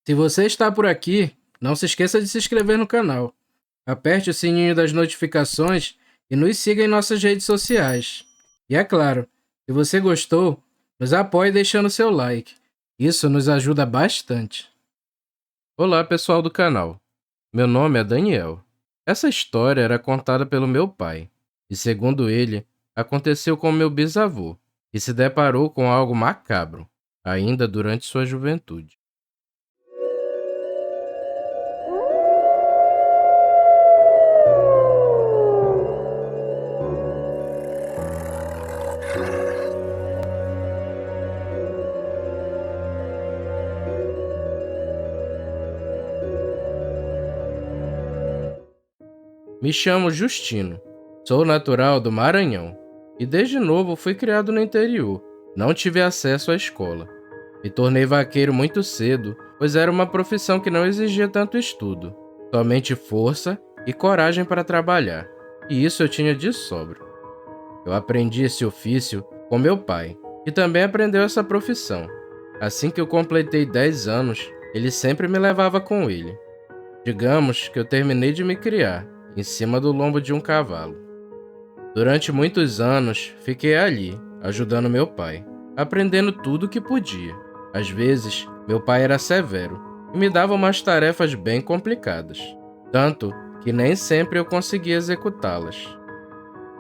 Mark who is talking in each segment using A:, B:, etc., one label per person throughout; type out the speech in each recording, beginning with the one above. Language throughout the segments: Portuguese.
A: Se você está por aqui, não se esqueça de se inscrever no canal. Aperte o sininho das notificações e nos siga em nossas redes sociais. E é claro, se você gostou, nos apoie deixando seu like. Isso nos ajuda bastante. Olá, pessoal do canal. Meu nome é Daniel. Essa história era contada pelo meu pai, e segundo ele, aconteceu com meu bisavô, que se deparou com algo macabro, ainda durante sua juventude. Me chamo Justino. Sou natural do Maranhão e desde novo fui criado no interior. Não tive acesso à escola. Me tornei vaqueiro muito cedo, pois era uma profissão que não exigia tanto estudo, somente força e coragem para trabalhar. E isso eu tinha de sobra. Eu aprendi esse ofício com meu pai, que também aprendeu essa profissão. Assim que eu completei 10 anos, ele sempre me levava com ele. Digamos que eu terminei de me criar em cima do lombo de um cavalo. Durante muitos anos, fiquei ali, ajudando meu pai, aprendendo tudo o que podia. Às vezes, meu pai era severo e me dava umas tarefas bem complicadas, tanto que nem sempre eu conseguia executá-las.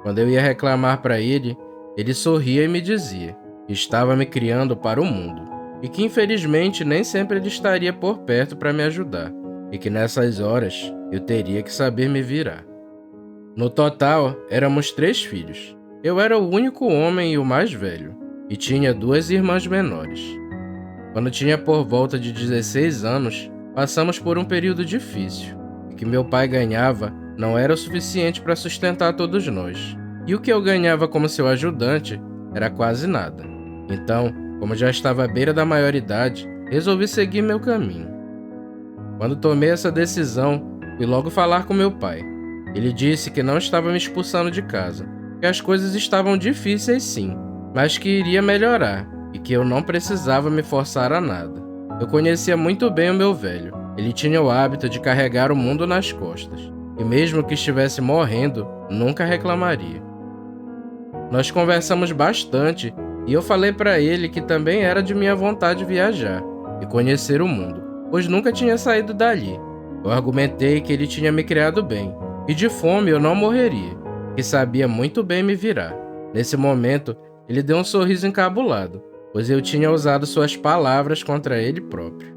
A: Quando eu ia reclamar para ele, ele sorria e me dizia que estava me criando para o mundo e que infelizmente nem sempre ele estaria por perto para me ajudar e que nessas horas eu teria que saber me virar. No total, éramos 3 filhos. Eu era o único homem e o mais velho, e tinha 2 irmãs menores. Quando tinha por volta de 16 anos, passamos por um período difícil. O que meu pai ganhava não era o suficiente para sustentar todos nós, e o que eu ganhava como seu ajudante era quase nada. Então, como já estava à beira da maioridade, resolvi seguir meu caminho. Quando tomei essa decisão, fui logo falar com meu pai. Ele disse que não estava me expulsando de casa, que as coisas estavam difíceis sim, mas que iria melhorar e que eu não precisava me forçar a nada. Eu conhecia muito bem o meu velho. Ele tinha o hábito de carregar o mundo nas costas, e mesmo que estivesse morrendo, nunca reclamaria. Nós conversamos bastante e eu falei para ele que também era de minha vontade viajar e conhecer o mundo, pois nunca tinha saído dali. Eu argumentei que ele tinha me criado bem e de fome eu não morreria, que sabia muito bem me virar. Nesse momento, ele deu um sorriso encabulado, pois eu tinha usado suas palavras contra ele próprio.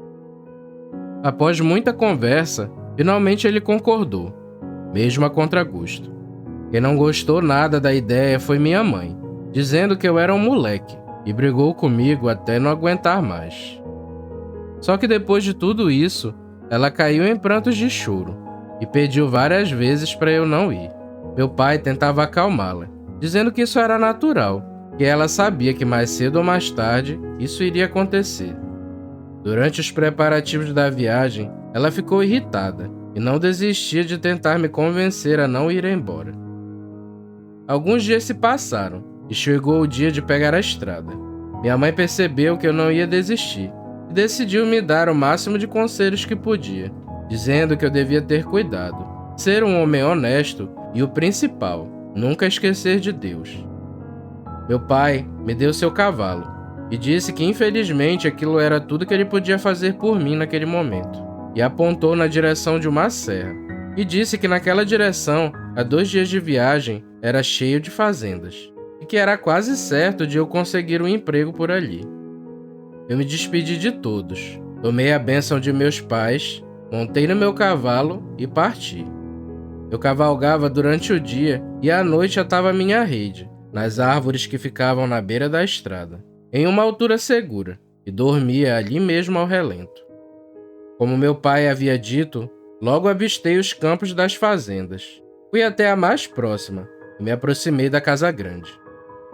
A: Após muita conversa, finalmente ele concordou, mesmo a contragosto. Quem não gostou nada da ideia foi minha mãe, dizendo que eu era um moleque, e brigou comigo até não aguentar mais. Só que depois de tudo isso, ela caiu em prantos de choro e pediu várias vezes para eu não ir. Meu pai tentava acalmá-la, dizendo que isso era natural, que ela sabia que mais cedo ou mais tarde isso iria acontecer. Durante os preparativos da viagem, ela ficou irritada e não desistia de tentar me convencer a não ir embora. Alguns dias se passaram e chegou o dia de pegar a estrada. Minha mãe percebeu que eu não ia desistir e decidiu me dar o máximo de conselhos que podia, dizendo que eu devia ter cuidado, ser um homem honesto e o principal, nunca esquecer de Deus. Meu pai me deu seu cavalo e disse que infelizmente aquilo era tudo que ele podia fazer por mim naquele momento, e apontou na direção de uma serra e disse que naquela direção, a 2 dias de viagem, era cheio de fazendas e que era quase certo de eu conseguir um emprego por ali. Eu me despedi de todos, tomei a bênção de meus pais, montei no meu cavalo e parti. Eu cavalgava durante o dia e à noite atava minha rede, nas árvores que ficavam na beira da estrada, em uma altura segura, e dormia ali mesmo ao relento. Como meu pai havia dito, logo avistei os campos das fazendas. Fui até a mais próxima e me aproximei da casa grande.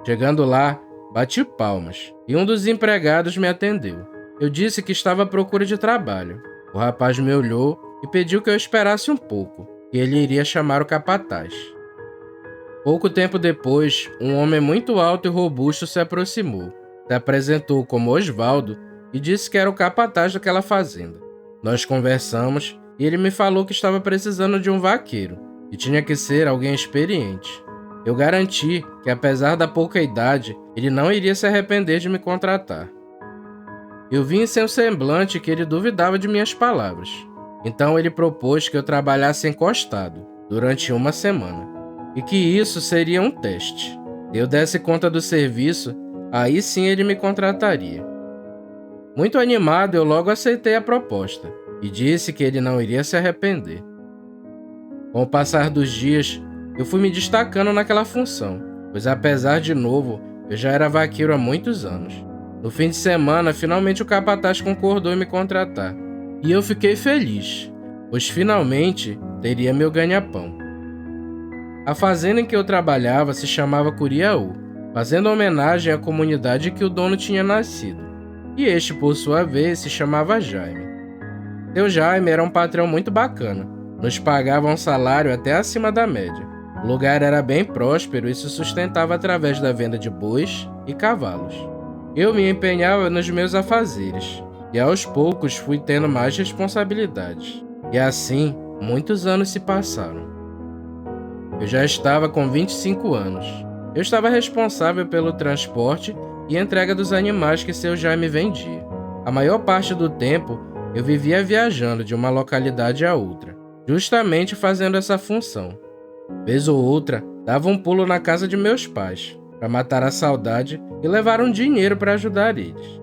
A: Chegando lá, bati palmas e um dos empregados me atendeu. Eu disse que estava à procura de trabalho. O rapaz me olhou e pediu que eu esperasse um pouco, que ele iria chamar o capataz. Pouco tempo depois, um homem muito alto e robusto se aproximou, se apresentou como Osvaldo e disse que era o capataz daquela fazenda. Nós conversamos e ele me falou que estava precisando de um vaqueiro e tinha que ser alguém experiente. Eu garanti que, apesar da pouca idade, ele não iria se arrepender de me contratar. Eu vi em seu semblante que ele duvidava de minhas palavras. Então ele propôs que eu trabalhasse encostado durante uma semana e que isso seria um teste. Se eu desse conta do serviço, aí sim ele me contrataria. Muito animado, eu logo aceitei a proposta e disse que ele não iria se arrepender. Com o passar dos dias, eu fui me destacando naquela função, pois apesar de novo, eu já era vaqueiro há muitos anos. No fim de semana, finalmente o capataz concordou em me contratar. E eu fiquei feliz, pois finalmente teria meu ganha-pão. A fazenda em que eu trabalhava se chamava Curiaú, fazendo homenagem à comunidade em que o dono tinha nascido. E este, por sua vez, se chamava Jaime. Seu Jaime era um patrão muito bacana. Nos pagava um salário até acima da média. O lugar era bem próspero e se sustentava através da venda de bois e cavalos. Eu me empenhava nos meus afazeres, e aos poucos fui tendo mais responsabilidades. E assim, muitos anos se passaram. Eu já estava com 25 anos. Eu estava responsável pelo transporte e entrega dos animais que seu Jaime vendia. A maior parte do tempo, eu vivia viajando de uma localidade a outra, justamente fazendo essa função. Vez ou outra, dava um pulo na casa de meus pais, para matar a saudade e levar um dinheiro para ajudar eles.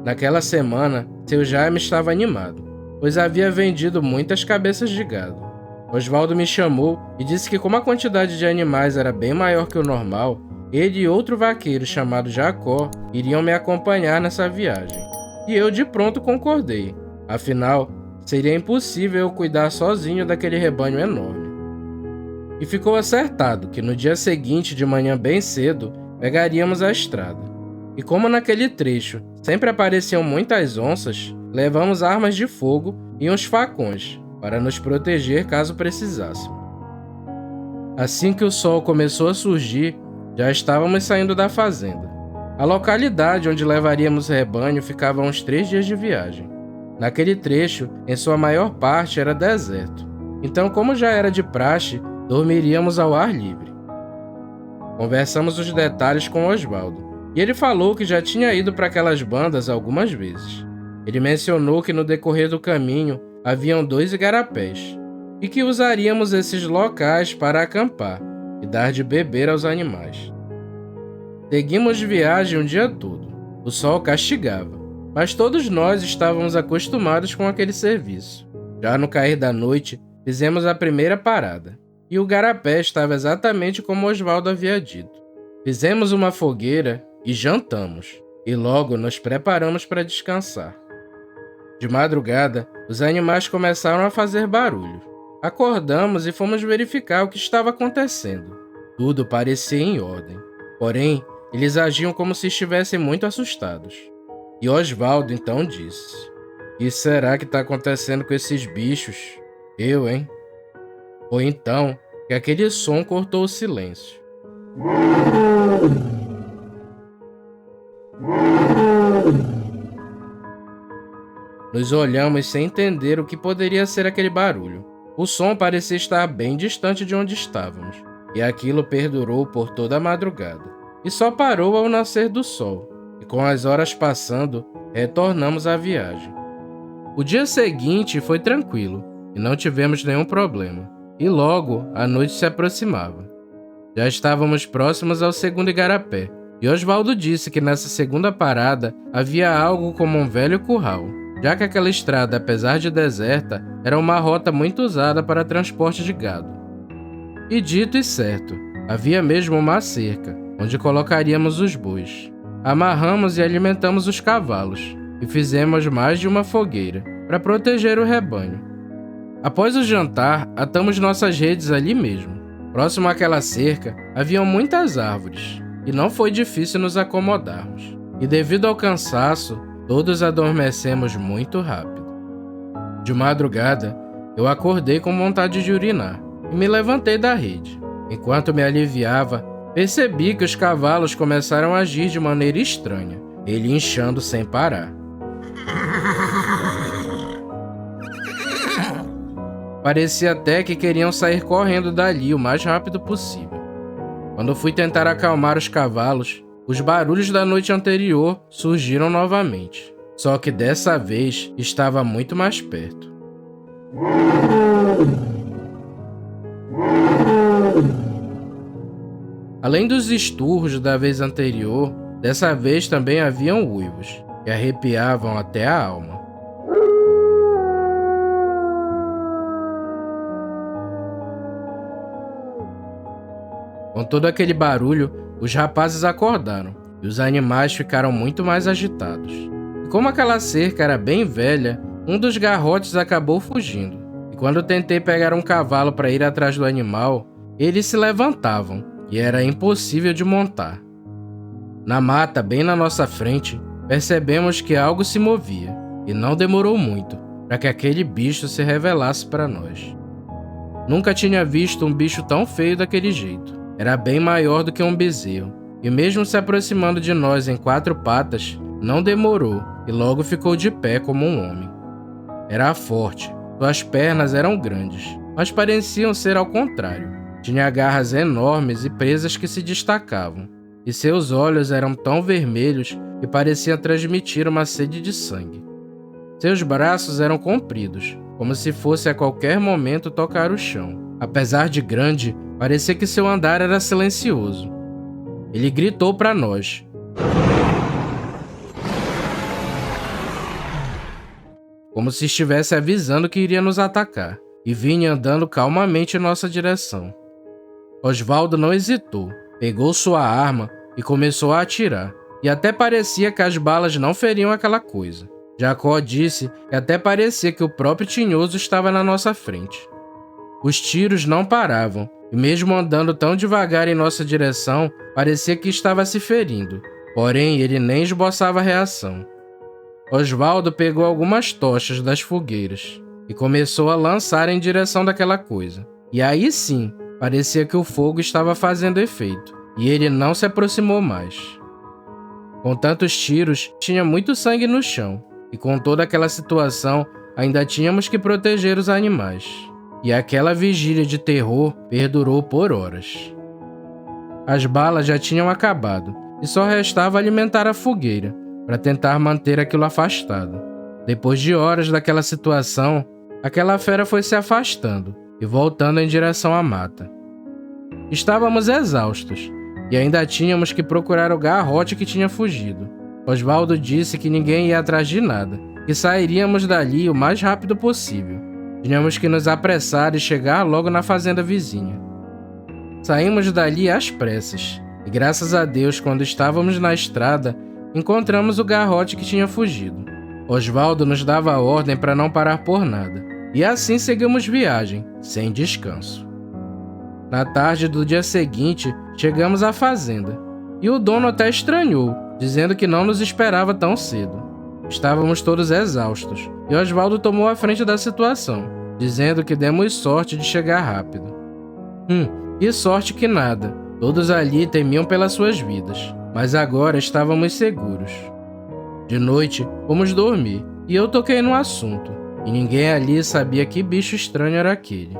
A: Naquela semana, seu Jaime estava animado, pois havia vendido muitas cabeças de gado. Osvaldo me chamou e disse que, como a quantidade de animais era bem maior que o normal, ele e outro vaqueiro chamado Jacó iriam me acompanhar nessa viagem. E eu de pronto concordei, afinal, seria impossível eu cuidar sozinho daquele rebanho enorme. E ficou acertado que no dia seguinte, de manhã bem cedo, pegaríamos a estrada. E como naquele trecho sempre apareciam muitas onças, levamos armas de fogo e uns facões para nos proteger caso precisássemos. Assim que o sol começou a surgir, já estávamos saindo da fazenda. A localidade onde levaríamos o rebanho ficava a uns 3 dias de viagem. Naquele trecho, em sua maior parte, era deserto. Então, como já era de praxe, dormiríamos ao ar livre. Conversamos os detalhes com Osvaldo, e ele falou que já tinha ido para aquelas bandas algumas vezes. Ele mencionou que no decorrer do caminho haviam 2 igarapés, e que usaríamos esses locais para acampar e dar de beber aos animais. Seguimos viagem o dia todo. O sol castigava, mas todos nós estávamos acostumados com aquele serviço. Já no cair da noite, fizemos a primeira parada. E o garapé estava exatamente como Osvaldo havia dito. Fizemos uma fogueira e jantamos, e logo nos preparamos para descansar. De madrugada, os animais começaram a fazer barulho. Acordamos e fomos verificar o que estava acontecendo. Tudo parecia em ordem, porém, eles agiam como se estivessem muito assustados. E Osvaldo então disse: "O que será que está acontecendo com esses bichos? Eu, hein?" Foi então que aquele som cortou o silêncio. Nos olhamos sem entender o que poderia ser aquele barulho. O som parecia estar bem distante de onde estávamos, e aquilo perdurou por toda a madrugada. E só parou ao nascer do sol, e com as horas passando, retornamos à viagem. O dia seguinte foi tranquilo, e não tivemos nenhum problema. E logo, a noite se aproximava. Já estávamos próximos ao segundo igarapé, e Osvaldo disse que nessa segunda parada havia algo como um velho curral, já que aquela estrada, apesar de deserta, era uma rota muito usada para transporte de gado. E dito e certo, havia mesmo uma cerca, onde colocaríamos os bois. Amarramos e alimentamos os cavalos, e fizemos mais de uma fogueira, para proteger o rebanho. Após o jantar, atamos nossas redes ali mesmo. Próximo àquela cerca, haviam muitas árvores, e não foi difícil nos acomodarmos. E devido ao cansaço, todos adormecemos muito rápido. De madrugada, eu acordei com vontade de urinar, e me levantei da rede. Enquanto me aliviava, percebi que os cavalos começaram a agir de maneira estranha, ele inchando sem parar. Parecia até que queriam sair correndo dali o mais rápido possível. Quando fui tentar acalmar os cavalos, os barulhos da noite anterior surgiram novamente, só que dessa vez estava muito mais perto. Além dos esturros da vez anterior, dessa vez também haviam uivos, que arrepiavam até a alma. Com todo aquele barulho, os rapazes acordaram e os animais ficaram muito mais agitados. E como aquela cerca era bem velha, um dos garrotes acabou fugindo. E quando tentei pegar um cavalo para ir atrás do animal, eles se levantavam e era impossível de montar. Na mata, bem na nossa frente, percebemos que algo se movia e não demorou muito para que aquele bicho se revelasse para nós. Nunca tinha visto um bicho tão feio daquele jeito. Era bem maior do que um bezerro, e mesmo se aproximando de nós em 4 patas, não demorou e logo ficou de pé como um homem. Era forte, suas pernas eram grandes, mas pareciam ser ao contrário. Tinha garras enormes e presas que se destacavam, e seus olhos eram tão vermelhos que pareciam transmitir uma sede de sangue. Seus braços eram compridos, como se fosse a qualquer momento tocar o chão. Apesar de grande, parecia que seu andar era silencioso. Ele gritou para nós, como se estivesse avisando que iria nos atacar, e vinha andando calmamente em nossa direção. Osvaldo não hesitou, pegou sua arma e começou a atirar, e até parecia que as balas não feriam aquela coisa. Jacó disse que até parecia que o próprio Tinhoso estava na nossa frente. Os tiros não paravam, e mesmo andando tão devagar em nossa direção, parecia que estava se ferindo, porém ele nem esboçava reação. Osvaldo pegou algumas tochas das fogueiras e começou a lançar em direção daquela coisa. E aí sim, parecia que o fogo estava fazendo efeito, e ele não se aproximou mais. Com tantos tiros, tinha muito sangue no chão, e com toda aquela situação, ainda tínhamos que proteger os animais. E aquela vigília de terror perdurou por horas. As balas já tinham acabado, e só restava alimentar a fogueira, para tentar manter aquilo afastado. Depois de horas daquela situação, aquela fera foi se afastando e voltando em direção à mata. Estávamos exaustos, e ainda tínhamos que procurar o garrote que tinha fugido. Osvaldo disse que ninguém ia atrás de nada, que sairíamos dali o mais rápido possível. Tínhamos que nos apressar e chegar logo na fazenda vizinha. Saímos dali às pressas, e graças a Deus, quando estávamos na estrada, encontramos o garrote que tinha fugido. Osvaldo nos dava a ordem para não parar por nada, e assim seguimos viagem, sem descanso. Na tarde do dia seguinte, chegamos à fazenda, e o dono até estranhou, dizendo que não nos esperava tão cedo. Estávamos todos exaustos, e Osvaldo tomou a frente da situação, dizendo que demos sorte de chegar rápido. Que sorte que nada, todos ali temiam pelas suas vidas, mas agora estávamos seguros. De noite, fomos dormir, e eu toquei no assunto, e ninguém ali sabia que bicho estranho era aquele.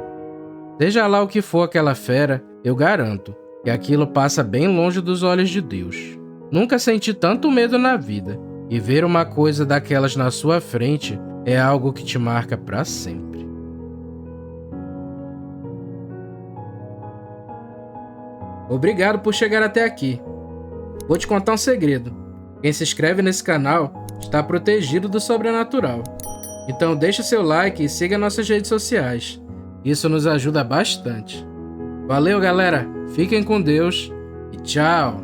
A: Seja lá o que for aquela fera, eu garanto que aquilo passa bem longe dos olhos de Deus. Nunca senti tanto medo na vida, e ver uma coisa daquelas na sua frente é algo que te marca para sempre. Obrigado por chegar até aqui. Vou te contar um segredo. Quem se inscreve nesse canal está protegido do sobrenatural. Então deixa seu like e siga nossas redes sociais. Isso nos ajuda bastante. Valeu, galera. Fiquem com Deus e tchau.